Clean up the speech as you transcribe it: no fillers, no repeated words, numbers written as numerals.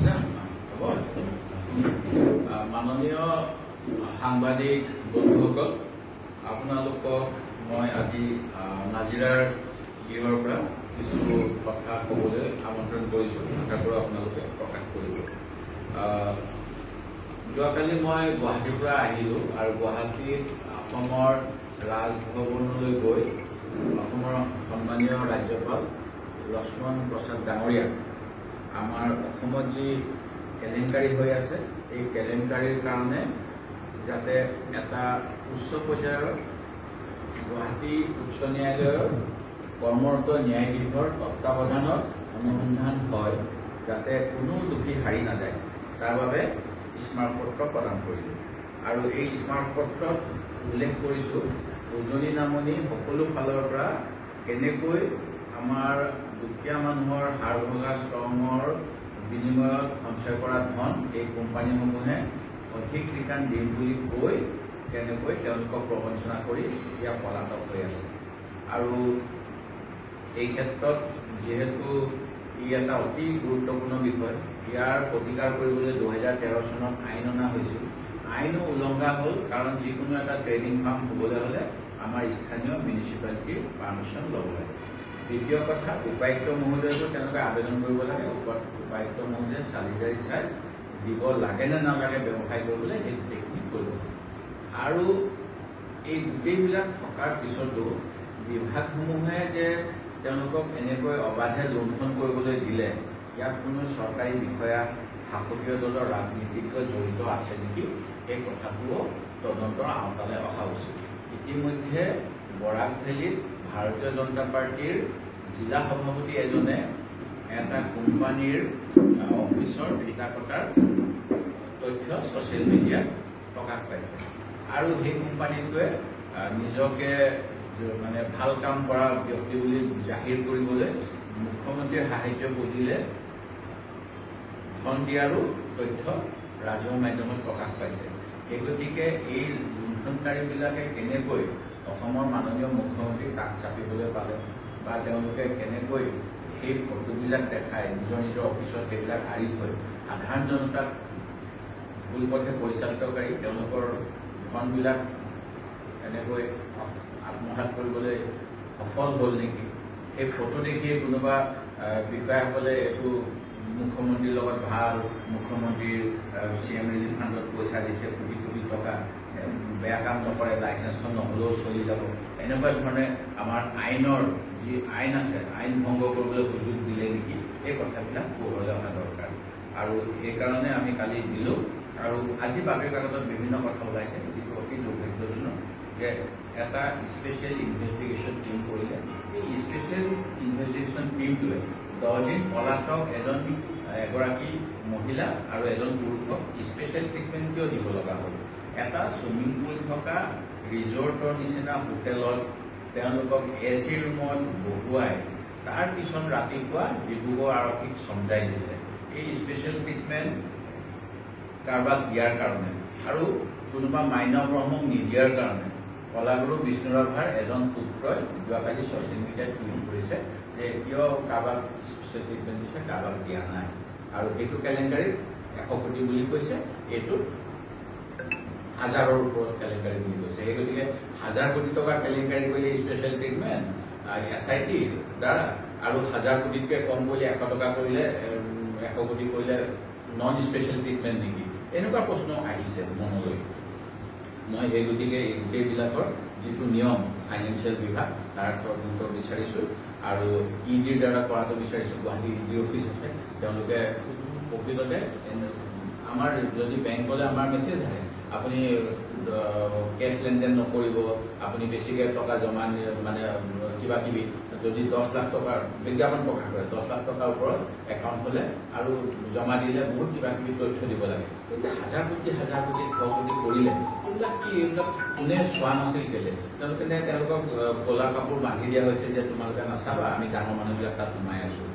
হ'ব মাননীয় সাংবাদিক বন্ধুসকল, আপোনালোকক মই আজি নাজিৰাৰ গৃহৰ পৰা কিছু কথা ক'বলৈ আমন্ত্ৰণ কৰিছোঁ। আশা কৰোঁ আপোনালোকে প্ৰকাশ কৰিব। যোৱাকালি মই গুৱাহাটীৰ পৰা আহিলোঁ আৰু গুৱাহাটীত অসমৰ ৰাজভৱনলৈ গৈ অসমৰ সন্মানীয় ৰাজ্যপাল লক্ষ্মণ প্ৰসাদ ডাঙৰীয়াক আমাৰ অসমত যি কেলেংকাৰী হৈ আছে এই কেলেংকাৰীৰ কাৰণে যাতে এটা উচ্চ পৰ্যায়ৰ গুৱাহাটী উচ্চ ন্যায়ালয়ৰ কৰ্মৰত ন্যায়াধীশৰ তত্বাৱধানত অনুসন্ধান হয়, যাতে কোনো দোষী হাৰি নাযায়, তাৰ বাবে স্মাৰকপত্ৰ প্ৰদান কৰিলোঁ। আৰু এই স্মাৰকপত্ৰত উল্লেখ কৰিছোঁ উজনি নামনি সকলো ফালৰ পৰা কেনেকৈ আমাৰ দুখীয়া মানুহৰ হাৰ ভগা শ্ৰমৰ বিনিময়ত সঞ্চয় কৰা ধন এই কোম্পানীসমূহে অধিক ৰিটাৰ্ণ দিম বুলি কৈ কেনেকৈ তেওঁলোকক প্ৰবঞ্চনা কৰি এতিয়া পলাতক হৈ আছে। আৰু এই ক্ষেত্ৰত যিহেতু ই এটা অতি গুৰুত্বপূৰ্ণ বিষয়, ইয়াৰ প্ৰতিকাৰ কৰিবলৈ 2013 চনত আইন অনা হৈছিল। আইনো উলংঘা হ'ল, কাৰণ যিকোনো এটা ট্ৰেডিং ফাৰ্ম হ'বলৈ হ'লে আমাৰ স্থানীয় মিউনিচিপালিটিৰ পাৰ্মিশ্যন ল'ব লাগে। দ্বিতীয় কথা, উপায়ুক্ত মহোদয়কো তেওঁলোকে আবেদন কৰিব লাগে। উপায়ুক্ত মহোদয়ে চালি জাৰি চাই দিব লাগে নে নালাগে ব্যৱসায় কৰিবলৈ, সেই গোটেইখিনি কৰিব। আৰু এই গোটেইবিলাক থকাৰ পিছতো বিভাগসমূহে যে তেওঁলোকক এনেকৈ অবাধে লুণ্ঠন কৰিবলৈ দিলে, ইয়াত কোনো চৰকাৰী বিষয়া শাসকীয় দলৰ ৰাজনীতিজ্ঞ জড়িত আছে নেকি, সেই কথাটোও তদন্তৰ আওতালৈ অহা উচিত। ইতিমধ্যে বৰাক ভেলীত ভাৰতীয় জনতা পাৰ্টীৰ জিলা সভাপতি এজনে এটা কোম্পানীৰ অফিচৰ ফিটা কটাৰ তথ্য ছ'চিয়েল মিডিয়াত প্ৰকাশ পাইছে। আৰু সেই কোম্পানীটোৱে নিজকে মানে ভাল কাম কৰা ব্যক্তি বুলি জাহিৰ কৰিবলৈ মুখ্যমন্ত্ৰীৰ সাহায্য বুজিলে ধন দিয়াৰো তথ্য ৰাজহুৱা মাধ্যমত প্ৰকাশ পাইছে। সেই গতিকে এই লুণ্ঠনকাৰীবিলাকে কেনেকৈ অসমৰ মাননীয় মুখ্যমন্ত্ৰীক কাষ চাপিবলৈ পালে, বা তেওঁলোকে কেনেকৈ সেই ফটোবিলাক দেখাই নিজৰ নিজৰ অফিচত সেইবিলাক আঁৰি থৈ সাধাৰণ জনতাক ভুল পথে পৰিচালিত কৰি তেওঁলোকৰ ধনবিলাক এনেকৈ আত্মসাৎ কৰিবলৈ সফল হ'ল নেকি, সেই ফটো দেখিয়ে কোনোবা বিষয়াসকলে এইটো মুখ্যমন্ত্ৰীৰ লগত ভাল, মুখ্যমন্ত্ৰীৰ CM ৰিলিফ ফাণ্ডত পইচা দিছে কোটি কোটি টকা, বেয়া কাম নকৰে, লাইচেঞ্চখন নহ'লেও চলি যাব, এনেকুৱা ধৰণে আমাৰ আইনৰ যি আইন আছে আইন ভংগ কৰিবলৈ সুযোগ দিলে নেকি, এই কথাবিলাক পোহৰলৈ অনা দৰকাৰ। আৰু সেইকাৰণে আমি কালি দিলোঁ। আৰু আজি বাতৰি কাকতত বিভিন্ন কথা ওলাইছে, যিটো অতি দুৰ্ভাগ্যজনক যে এটা স্পেচিয়েল ইনভেষ্টিগেশ্যন টীম কৰিলে, এই স্পেচিয়েল ইনভেষ্টিগেশ্যন টীমটোৱে 10 দিন পলাতক এগৰাকী মহিলা আৰু এজন পুৰুষক স্পেচিয়েল ট্ৰিটমেণ্ট কিয় দিব লগা হ'ল। এটা চুইমিং পুল থকা ৰিজৰ্টৰ নিচিনা হোটেলত তেওঁলোকক AC ৰুমত বহুৱাই তাৰ পিছত ৰাতিপুৱা ডিব্ৰুগড় আৰক্ষীক চমজাই দিছে এই স্পেচিয়েল ট্ৰিটমেণ্ট কাৰোবাক দিয়াৰ কাৰণে, আৰু কোনোবা মাইনা ব্ৰহ্মক নিদিয়াৰ কাৰণে। কলাগুৰু বিষ্ণুৰাভাৰ এজন পুত্ৰই যোৱাকালি ছ'চিয়েল মিডিয়াত টুইট কৰিছে যে কিয় কাৰোবাক স্পেচিয়েল ট্ৰিটমেণ্ট দিছে, কাৰোবাক দিয়া নাই। আৰু সেইটো কেলেংকাৰীত 100 কোটি বুলি কৈছে, এইটো হাজাৰৰ ওপৰত কেলেংকাৰী বুলি কৈছে। সেই গতিকে 1000 কোটি টকাৰ কেলেংকাৰী কৰিলে স্পেচিয়েল ট্ৰিটমেণ্ট SIT দ্বাৰা, আৰু 1000 কোটিতকৈ কম কৰিলে 100 টকা কৰিলে 100 কোটি কৰিলে নন স্পেচিয়েল ট্ৰিটমেণ্ট নেকি, এনেকুৱা প্ৰশ্ন আহিছে মনলৈ। মই সেই গতিকে এই গোটেইবিলাকৰ যিটো নিয়ম ফাইনেন্সিয়েল বিভাগ তাৰ তদন্ত বিচাৰিছোঁ, আৰু EDৰ দ্বাৰা কৰাটো বিচাৰিছোঁ। গুৱাহাটী ED অফিচ আছে, তেওঁলোকে প্ৰকৃততে আমাৰ যদি বেংকলৈ আমাৰ মেছেজ আহে আপুনি কেছ লেনদেন নকৰিব, আপুনি বেছিকৈ টকা জমা মানে কিবা কিবি, যদি 10 লাখ টকাৰ বিজ্ঞাপন প্ৰকাশ কৰে 10 লাখ টকাৰ ওপৰত একাউণ্ট হ'লে আৰু জমা দিলে বহুত কিবা কিবি তথ্য দিব লাগে। কিন্তু 1000 কোটি 100 কোটি কৰিলে এইবিলাক কি, এইবিলাক কোনে চোৱা নাছিল কেলে? তেওঁলোকক ক'লা কাপোৰ বান্ধি দিয়া হৈছে যে তোমালোকে নাচাবা, আমি ডাঙৰ মানুহবিলাক তাত সোমাই আছোঁ।